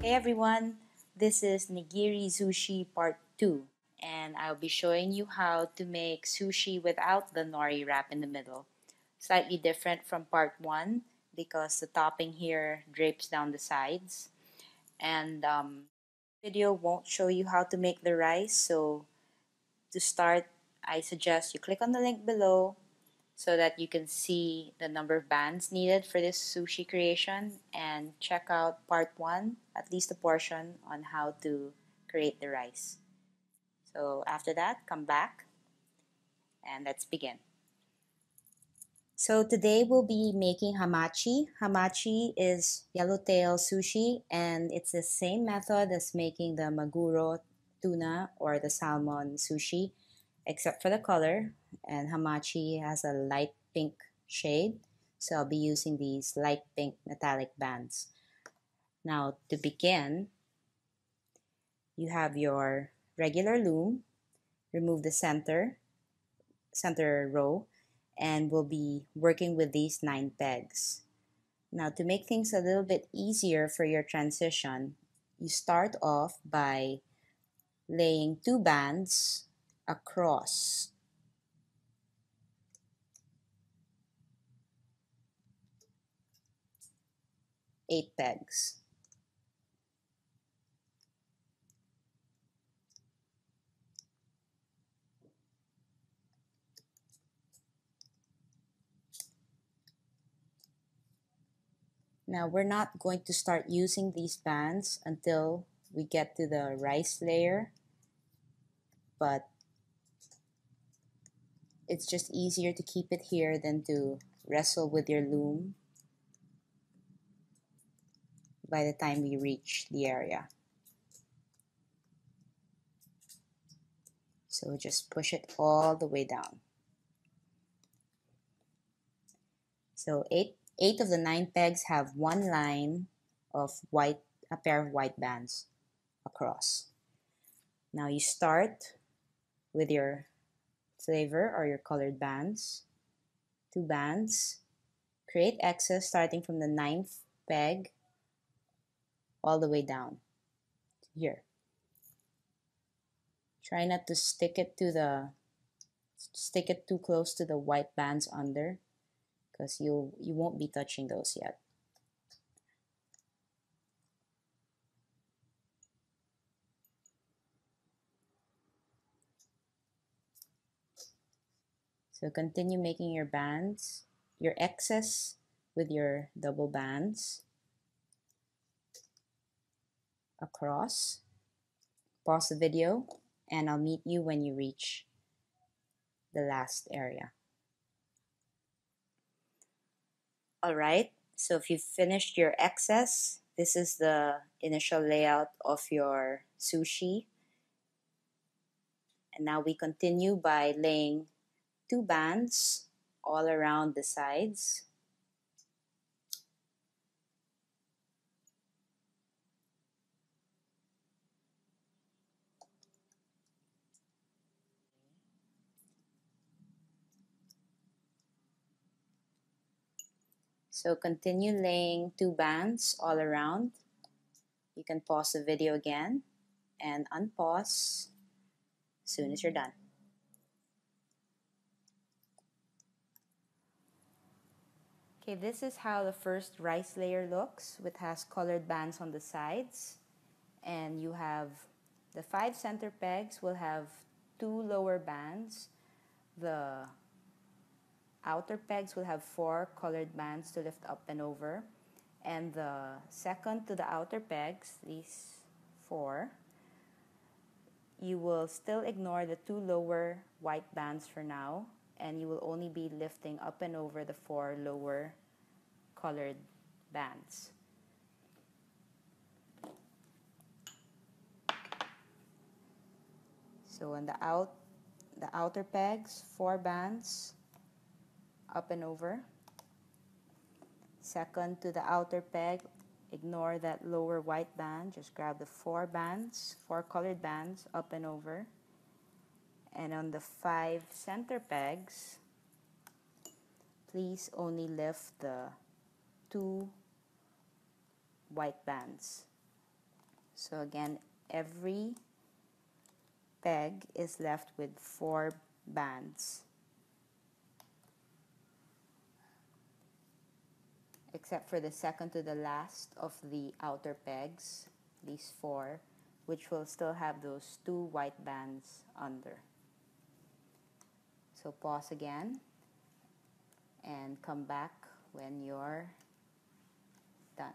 Hey everyone, this is Nigirizushi Part 2, and I'll be showing you how to make sushi without the nori wrap in the middle. Slightly different from Part 1 because the topping here drapes down the sides, and video won't show you how to make the rice, so to start I suggest you click on the link below so that you can see the number of bands needed for this sushi creation and check out part 1, at least a portion on how to create the rice. So after that, come back and let's begin. So today we'll be making hamachi. Hamachi is yellowtail sushi and it's the same method as making the maguro tuna or the salmon sushi except for the color, and hamachi has a light pink shade, so I'll be using these light pink metallic bands. Now to begin, you have your regular loom, remove the center row, and we'll be working with these 9 pegs. Now to make things a little bit easier for your transition, you start off by laying 2 bands across 8 pegs. Now we're not going to start using these bands until we get to the rice layer, but it's just easier to keep it here than to wrestle with your loom by the time we reach the area. So just push it all the way down. So eight of the 9 pegs have one line of white, a pair of white bands across. Now you start with your flavor or your colored bands, 2 bands, create X's starting from the 9th peg all the way down to here. Try not to stick it too close to the white bands under, because you won't be touching those yet. So continue making your bands, your X's with your double bands across. Pause the video and I'll meet you when you reach the last area. Alright, so if you've finished your X's, this is the initial layout of your sushi. And now we continue by laying 2 bands all around the sides. So continue laying 2 bands all around. You can pause the video again and unpause as soon as you're done. Okay, this is how the first rice layer looks. It has colored bands on the sides, and you have the 5 center pegs will have 2 lower bands. The outer pegs will have 4 colored bands to lift up and over, and the second to the outer pegs, these 4, you will still ignore the 2 lower white bands for now, and you will only be lifting up and over the 4 lower colored bands. So on the outer pegs, 4 bands up and over. Second to the outer peg, ignore that lower white band, just grab the 4 bands, 4 colored bands up and over. And on the 5 center pegs, please only lift the 2 white bands. So again, every peg is left with 4 bands, except for the second to the last of the outer pegs, these 4, which will still have those 2 white bands under. So pause again and come back when you're done.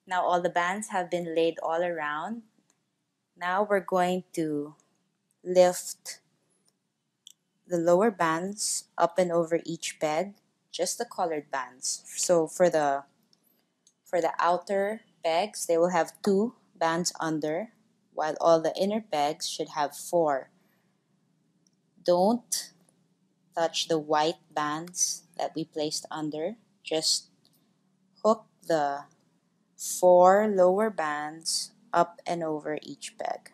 Now all the bands have been laid all around. Now we're going to lift the lower bands up and over each peg, just the colored bands. So for the outer pegs, they will have 2 bands under, while all the inner pegs should have 4. Don't touch the white bands that we placed under. Just hook the 4 lower bands up and over each peg.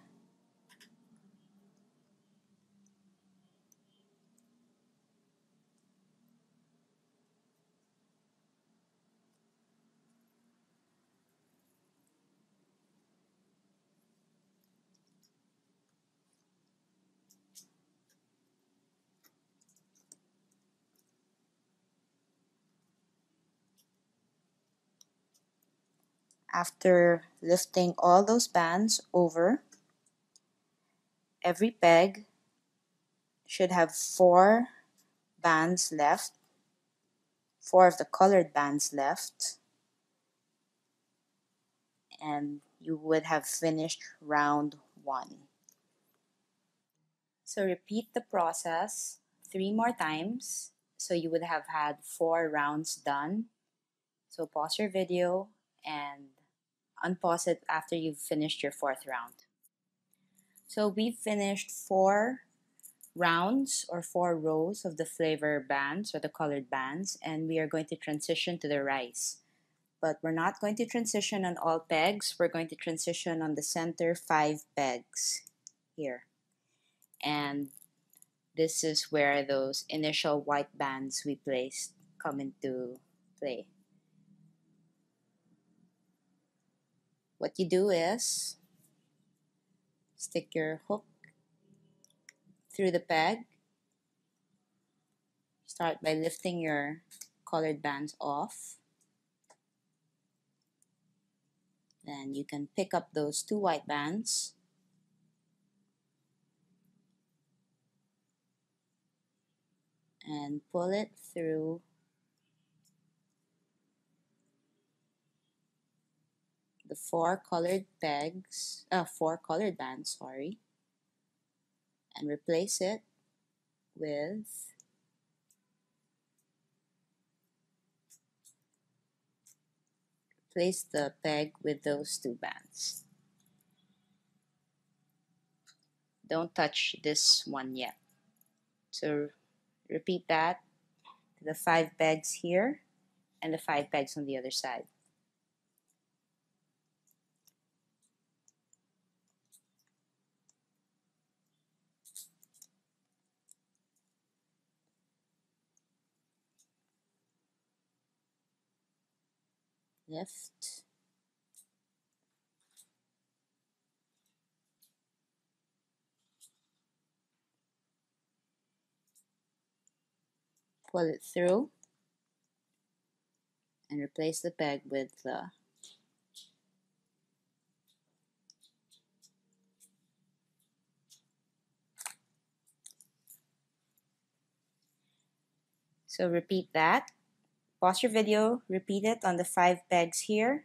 After lifting all those bands over, every peg should have 4 bands left, 4 of the colored bands left, and you would have finished round 1. So repeat the process 3 more times, so you would have had 4 rounds done. So pause your video and unpause it after you've finished your 4th round. So we've finished 4 rounds or 4 rows of the flavor bands or the colored bands, and we are going to transition to the rice. But we're not going to transition on all pegs. We're going to transition on the center 5 pegs here. And this is where those initial white bands we placed come into play. What you do is stick your hook through the peg. Start by lifting your colored bands off. Then you can pick up those 2 white bands and pull it through the 4 colored bands, and replace it with the peg with those 2 bands. Don't touch this one yet. So repeat that to the 5 pegs here and the 5 pegs on the other side. Lift. Pull it through and replace the peg with the So repeat that. Pause your video, repeat it on the 5 pegs here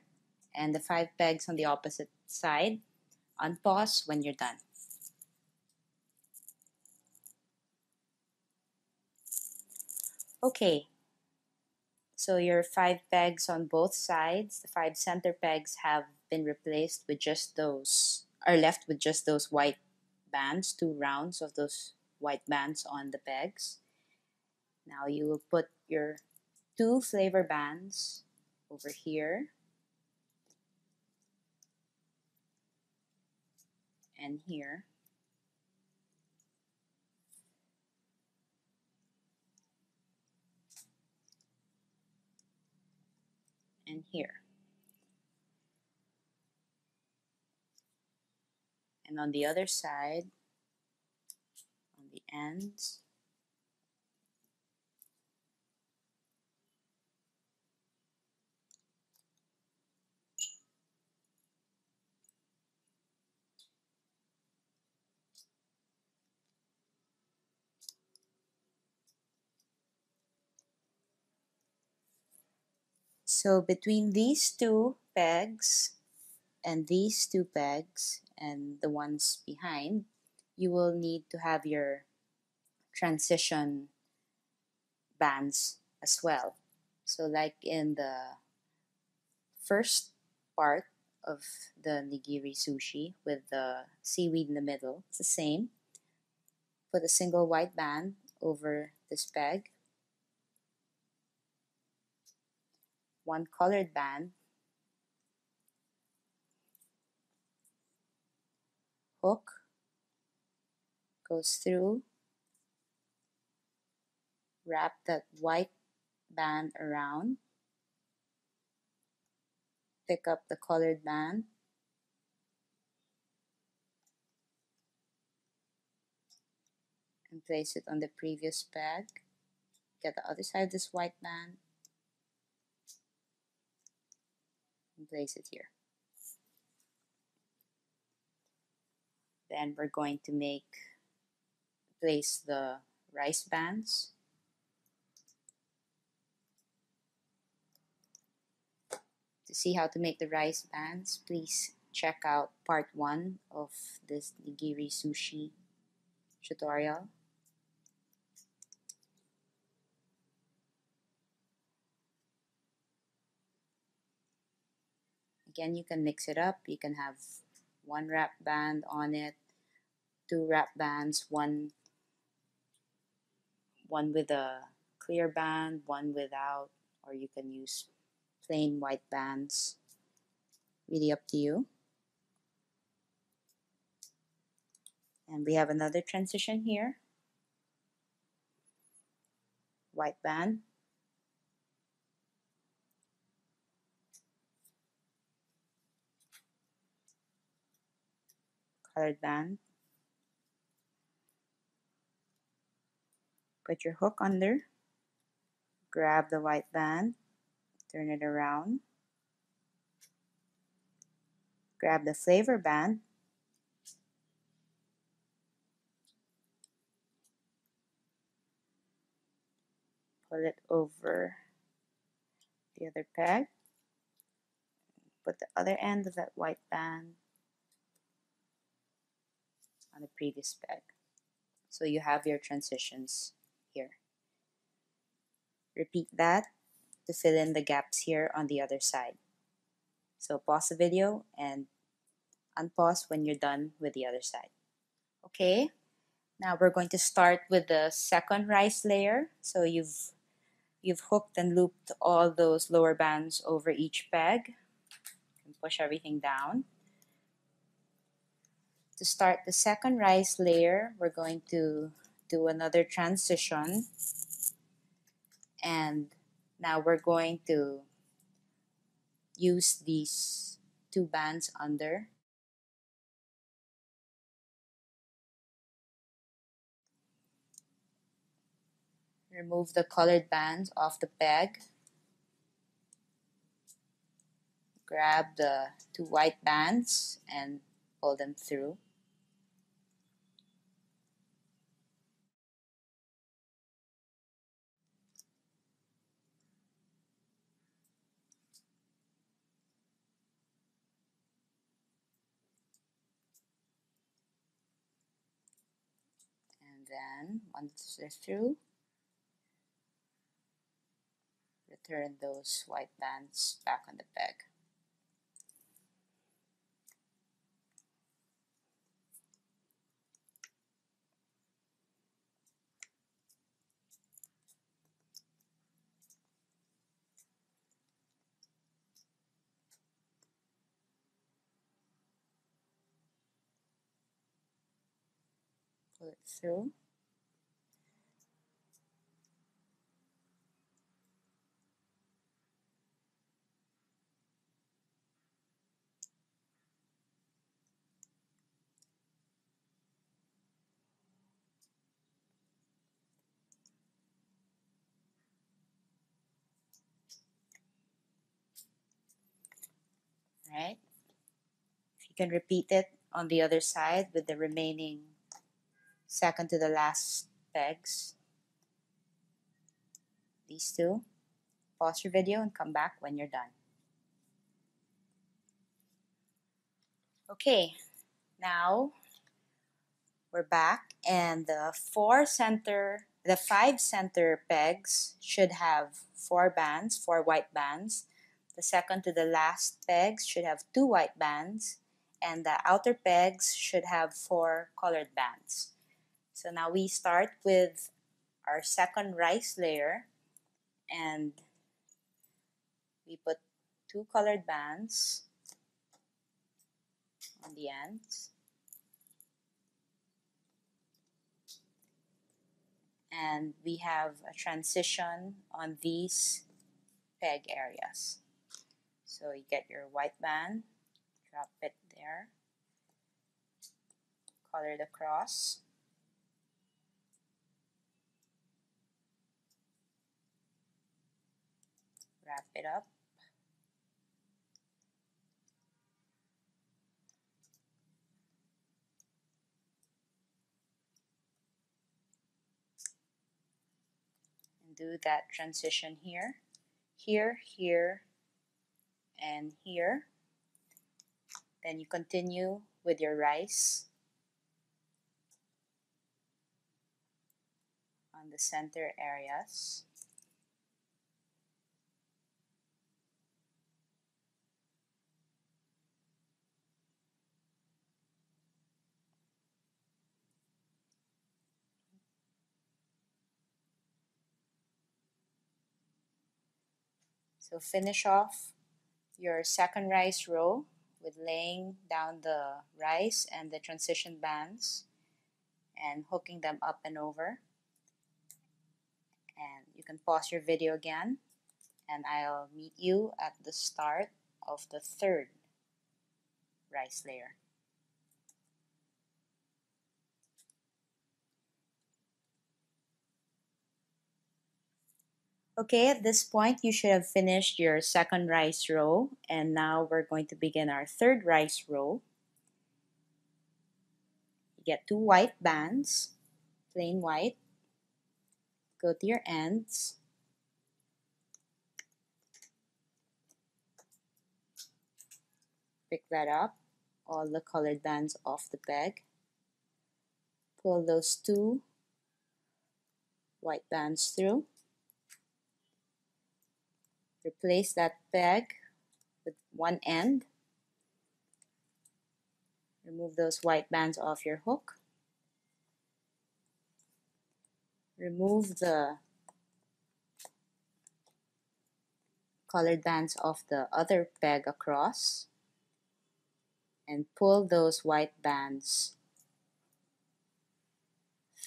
and the 5 pegs on the opposite side. Unpause when you're done. Okay, so your 5 pegs on both sides, the 5 center pegs have been replaced with left with just those white bands, 2 rounds of those white bands on the pegs. Now you will put your 2 flavor bands over here and here. and here. And on the other side, on the ends, so between these two pegs and these two pegs and the ones behind, you will need to have your transition bands as well. So like in the first part of the Nigirizushi with the seaweed in the middle, it's the same. Put a single white band over this peg, one colored band, hook goes through, wrap that white band around, pick up the colored band, and place it on the previous peg. Get the other side of this white band and place it here. Then we're going to place the rice bands. To see how to make the rice bands, please check out part 1 of this Nigirizushi tutorial. Again, you can mix it up. You can have one wrap band on it, two wrap bands, one with a clear band, one without, or you can use plain white bands. Really up to you. And we have another transition here. White band. Colored band. Put your hook under. Grab the white band. Turn it around. Grab the flavor band. Pull it over the other peg. Put the other end of that white band on the previous peg. So you have your transitions here. Repeat that to fill in the gaps here on the other side. So pause the video and unpause when you're done with the other side. Okay, now we're going to start with the second rice layer. So you've hooked and looped all those lower bands over each peg. And push everything down. To start the second rice layer, we're going to do another transition. And now we're going to use these two bands under. Remove the colored bands off the peg. Grab the two white bands and pull them through. And then once they're through, return those white bands back on the peg. Pull it through. right? If you can repeat it on the other side with the remaining second to the last pegs, these two. Pause your video and come back when you're done. Okay, now we're back, and the five center pegs should have 4 bands, 4 white bands. The second to the last pegs should have 2 white bands, and the outer pegs should have 4 colored bands. So now we start with our second rice layer, and we put 2 colored bands on the ends. And we have a transition on these peg areas. So you get your white band, drop it there, color it across, wrap it up, and do that transition here, here, here, and here. Then you continue with your rice on the center areas. So finish off your second rice row with laying down the rice and the transition bands and hooking them up and over. And you can pause your video again, and I'll meet you at the start of the third rice layer. Okay, at this point you should have finished your second rice row, and now we're going to begin our third rice row. You get 2 white bands, plain white, go to your ends, pick that up, all the colored bands off the peg, pull those 2 white bands through, replace that peg with one end, remove those white bands off your hook, remove the colored bands off the other peg across, and pull those white bands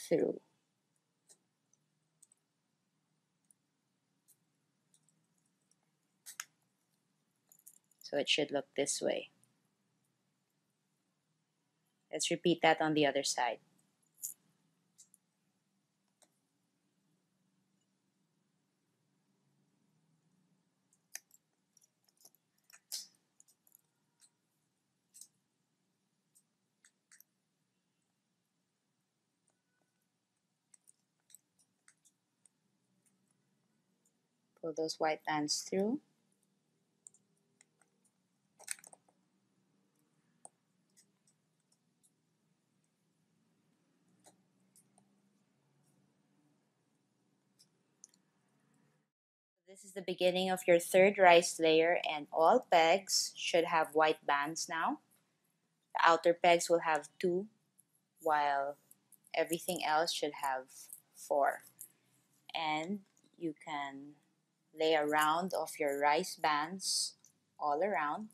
through. So it should look this way. Let's repeat that on the other side. Pull those white bands through. This is the beginning of your third rice layer, and all pegs should have white bands now. The outer pegs will have 2, while everything else should have 4. And you can lay a round of your rice bands all around.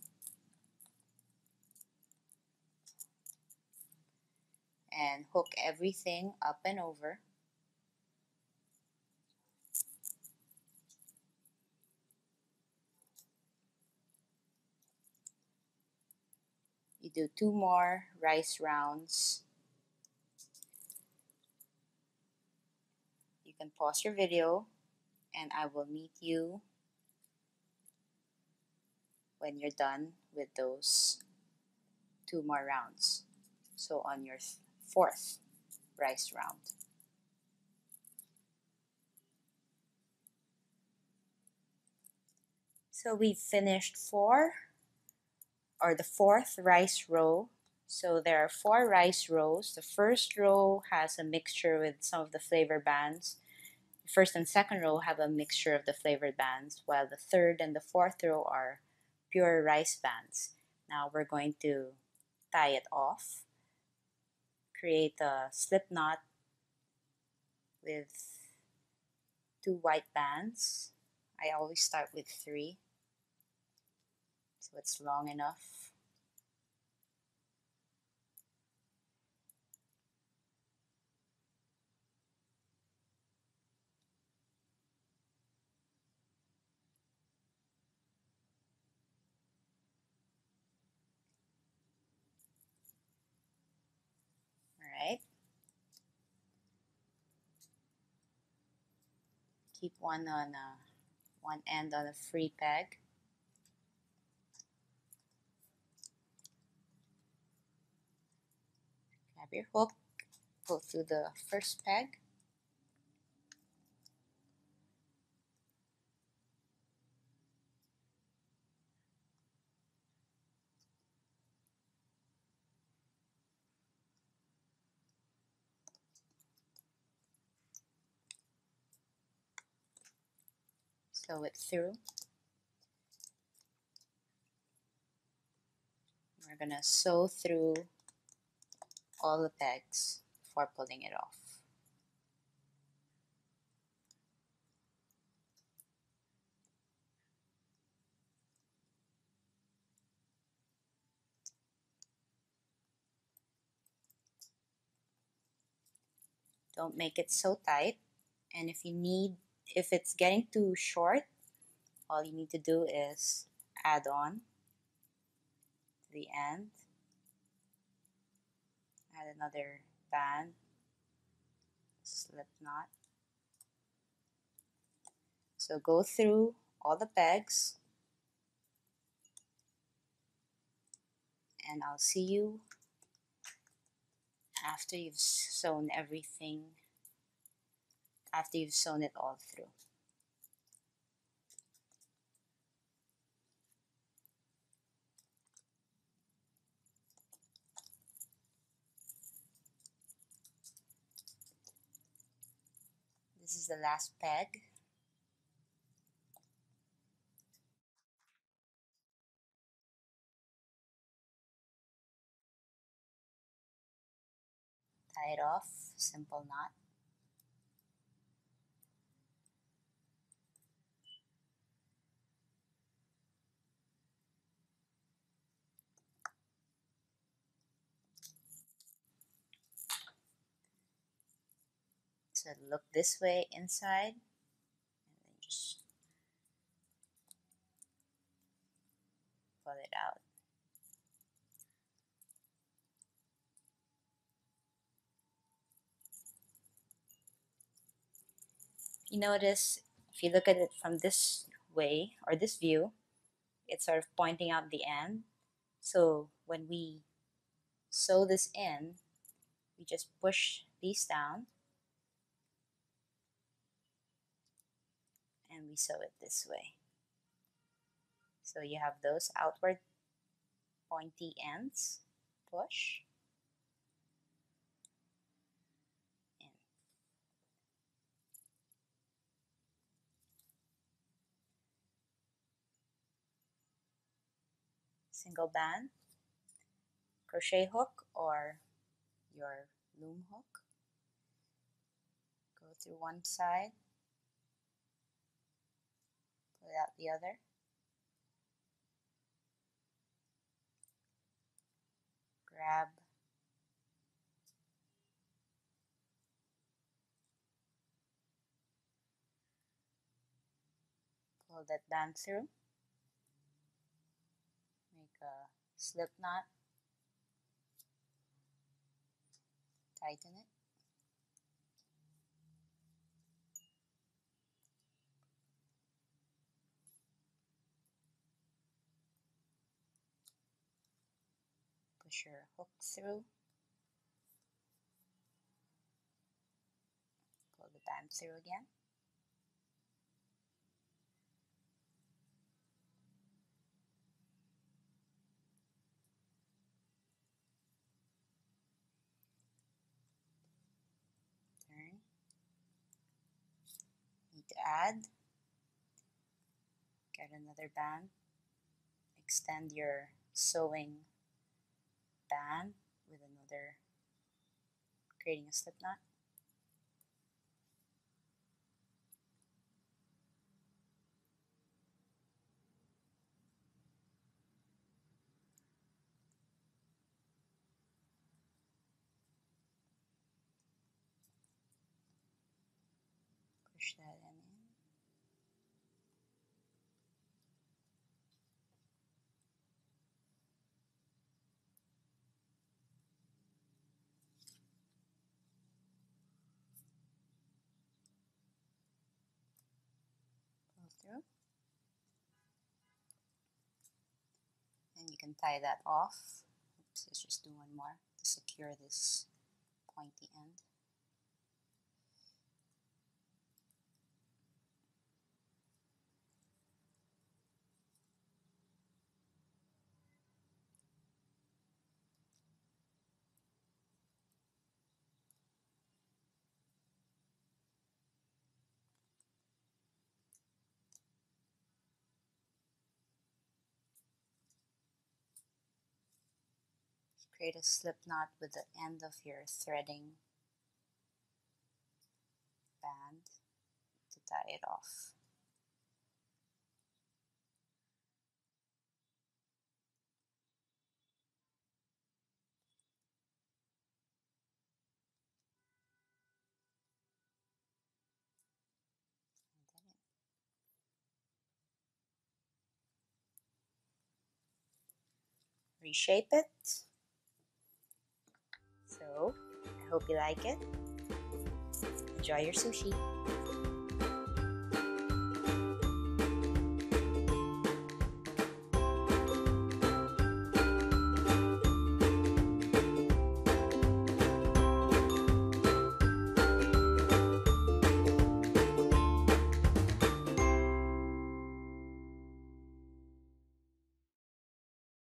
And hook everything up and over. You do 2 more rice rounds. You can pause your video, and I will meet you when you're done with those 2 more rounds. So on your 4th rice round. So we finished the 4th rice row. So there are 4 rice rows. The first row has a mixture with some of the flavor bands. The first and second row have a mixture of the flavored bands, while the third and the fourth row are pure rice bands. Now we're going to tie it off, create a slip knot with 2 white bands. I always start with 3, so it's long enough. Alright. Keep one end on a free peg. Grab your hook, go through the first peg. Sew it through. We're gonna sew through all the pegs before pulling it off. Don't make it so tight, and if it's getting too short, all you need to do is add on to the end, add another band, slip knot. So go through all the pegs, and I'll see you after you've sewn everything, after you've sewn it all through. This is the last peg. Tie it off, simple knot. So look this way inside, and then just pull it out. You notice, if you look at it from this way, or this view, it's sort of pointing out the end. So when we sew this in, we just push these down, and we sew it this way. So you have those outward pointy ends. Push. In. Single band, crochet hook, or your loom hook. Go through one side, pull out the other. Grab pull that band through, make a slip knot, tighten it, Push your hook through. Pull the band through again. Turn. Need to add. Get another band. Extend your sewing band with another, creating a slip knot. Push that in. Pull through. And you can tie that off. Oops, let's just do one more to secure this pointy end. Create a slip knot with the end of your threading band to tie it off. Reshape it. So, I hope you like it. Enjoy your sushi.